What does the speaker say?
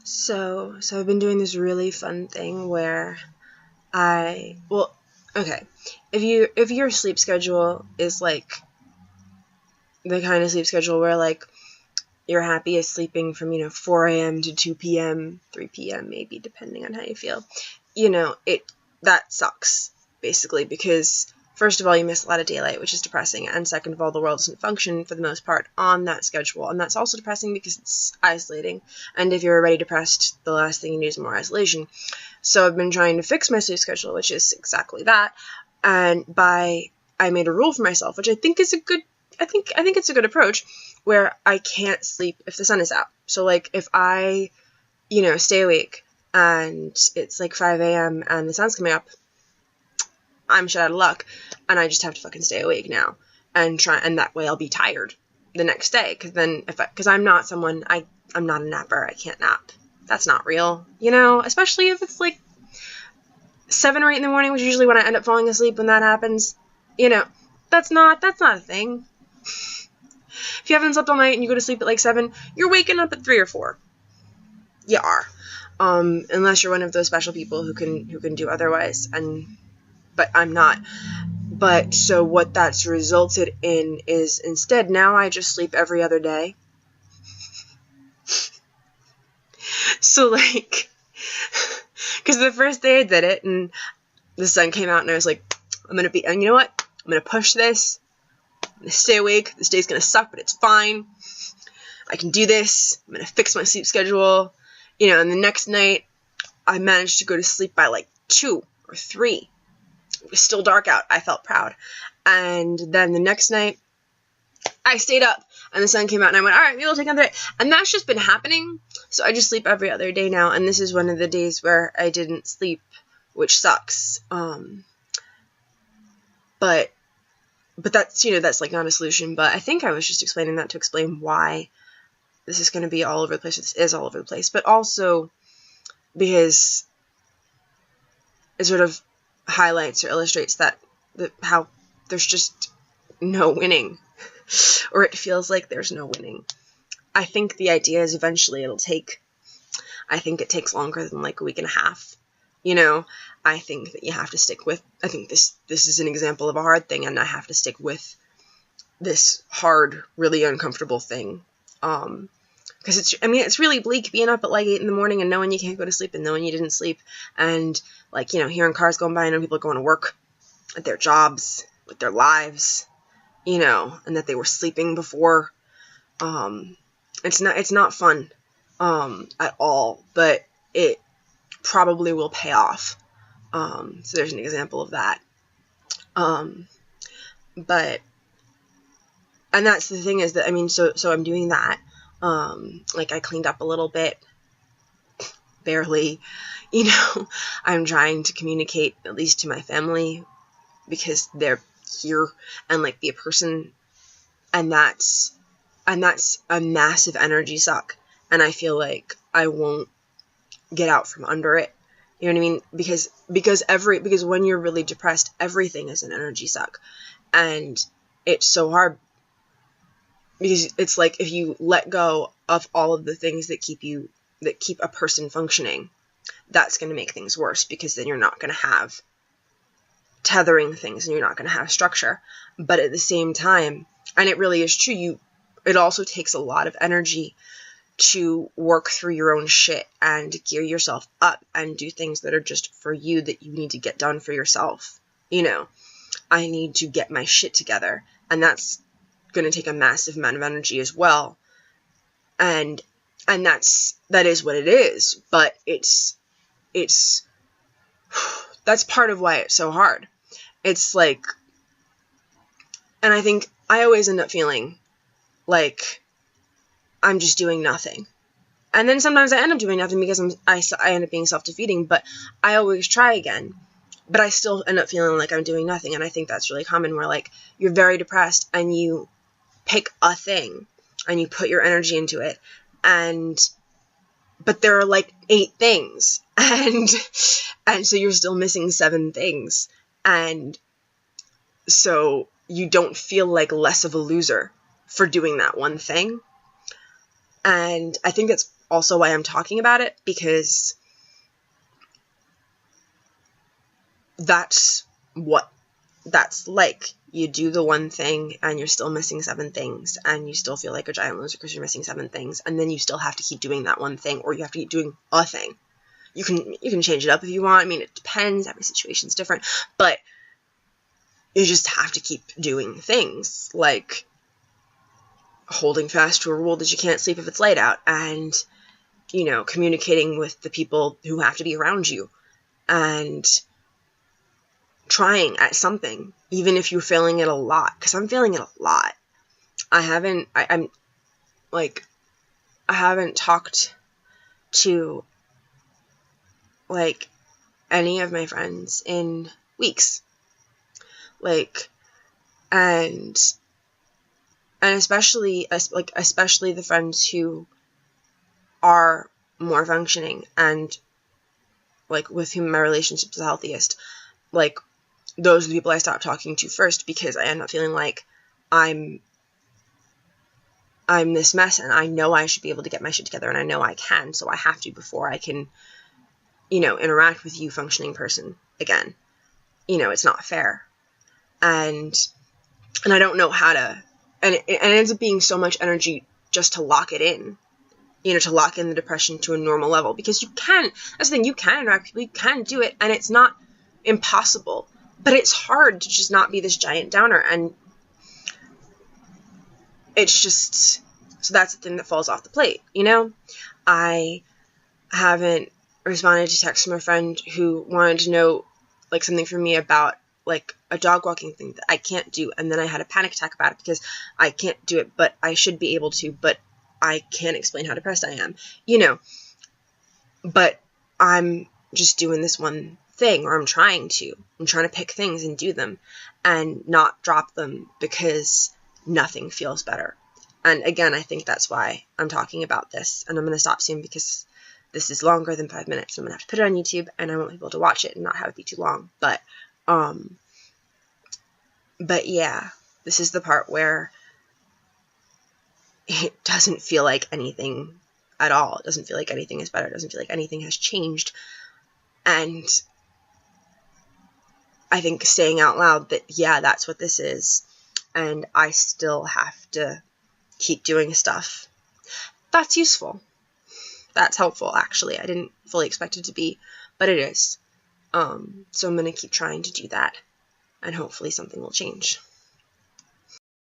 So I've been doing this really fun thing where okay, if your sleep schedule is like the kind of sleep schedule where like you're happiest sleeping from 4 a.m. to 2 p.m., 3 p.m. maybe, depending on how you feel, that sucks basically, because first of all, you miss a lot of daylight, which is depressing, and second of all, the world doesn't function for the most part on that schedule, and that's also depressing because it's isolating, and if you're already depressed, the last thing you need is more isolation. So I've been trying to fix my sleep schedule, which is exactly that, and I made a rule for myself, which I think it's a good approach, where I can't sleep if the sun is out. So like if I, stay awake and it's like 5 a.m. and the sun's coming up, I'm shit out of luck, and I just have to fucking stay awake now and that way I'll be tired the next day, because I'm not I'm not a napper. I can't nap. That's not real, especially if it's like 7 or 8 in the morning, which is usually when I end up falling asleep when that happens. That's not a thing. If you haven't slept all night and you go to sleep at like 7, you're waking up at 3 or 4. You are. Unless you're one of those special people who can do otherwise, but I'm not. But so what that's resulted in is instead now I just sleep every other day. So like, because the first day I did it and the sun came out and I was like, and you know what? I'm going to push this. I'm going to stay awake. This day's going to suck, but it's fine. I can do this. I'm going to fix my sleep schedule. And the next night I managed to go to sleep by like 2 or 3. It was still dark out. I felt proud. And then the next night I stayed up and the sun came out and I went, all right, maybe I'll take another day. And that's just been happening. So I just sleep every other day now. And this is one of the days where I didn't sleep, which sucks. But that's, that's like not a solution. But I think I was just explaining that to explain why this is going to be all over the place. This is all over the place. But also because it sort of highlights or illustrates how there's just no winning. Or it feels like there's no winning. I think the idea is eventually I think it takes longer than like a week and a half. I think that you have to stick with, I think this is an example of a hard thing, and I have to stick with this hard, really uncomfortable thing. Because it's really bleak being up at like 8 in the morning and knowing you can't go to sleep and knowing you didn't sleep, and like, hearing cars going by and people are going to work at their jobs, with their lives, and that they were sleeping before. It's not fun, at all, but it probably will pay off. So there's an example of that. And that's the thing is that, so I'm doing that. Like I cleaned up a little bit, barely, I'm trying to communicate at least to my family because they're here and like be a person, and that's a massive energy suck. And I feel like I won't get out from under it. You know what I mean? Because when you're really depressed, everything is an energy suck. And it's so hard because it's like if you let go of all of the things that keep a person functioning, that's going to make things worse, because then you're not going to have tethering things and you're not going to have structure. But at the same time, and it really is true, it also takes a lot of energy to work through your own shit and gear yourself up and do things that are just for you, that you need to get done for yourself. I need to get my shit together, and that's going to take a massive amount of energy as well. And that is what it is, but it's that's part of why it's so hard. It's like, and I think I always end up feeling like I'm just doing nothing. And then sometimes I end up doing nothing because I end up being self-defeating, but I always try again. But I still end up feeling like I'm doing nothing. And I think that's really common, where like you're very depressed and you pick a thing and you put your energy into it, but there are like 8 things, and so you're still missing 7 things. And so you don't feel like less of a loser for doing that one thing. And I think that's also why I'm talking about it, because that's like. You do the one thing and you're still missing 7 things, and you still feel like a giant loser because you're missing 7 things, and then you still have to keep doing that one thing, or you have to keep doing a thing. You can change it up if you want. I mean, it depends. Every situation's different, but you just have to keep doing things, like holding fast to a rule that you can't sleep if it's light out, and, you know, communicating with the people who have to be around you, and trying at something, even if you're failing it a lot, because I'm failing it a lot. I haven't talked to, like, any of my friends in weeks, like, and especially the friends who are more functioning and, like, with whom my relationship's the healthiest. Like, those are the people I stop talking to first, because I end up feeling like I'm this mess, and I know I should be able to get my shit together, and I know I can, so I have to before I can, you know, interact with you, functioning person, again. You know, it's not fair. And I don't know how to, and it ends up being so much energy just to lock it in, you know, to lock in the depression to a normal level, because you can, that's the thing, you can interact with people, you can do it, and it's not impossible. But it's hard to just not be this giant downer, and it's just, so that's the thing that falls off the plate, you know? I haven't responded to text from a friend who wanted to know, like, something from me about, like, a dog walking thing that I can't do, and then I had a panic attack about it because I can't do it, but I should be able to, but I can't explain how depressed I am, you know? But I'm just doing this one thing, or I'm trying to pick things and do them and not drop them because nothing feels better. And again, I think that's why I'm talking about this, and I'm going to stop soon because this is longer than 5 minutes. I'm going to have to put it on YouTube, and I want people to watch it and not have it be too long. But yeah, this is the part where it doesn't feel like anything at all. It doesn't feel like anything is better. It doesn't feel like anything has changed. And I think saying out loud that, yeah, that's what this is, and I still have to keep doing stuff, that's useful. That's helpful, actually. I didn't fully expect it to be, but it is. So I'm going to keep trying to do that, and hopefully something will change.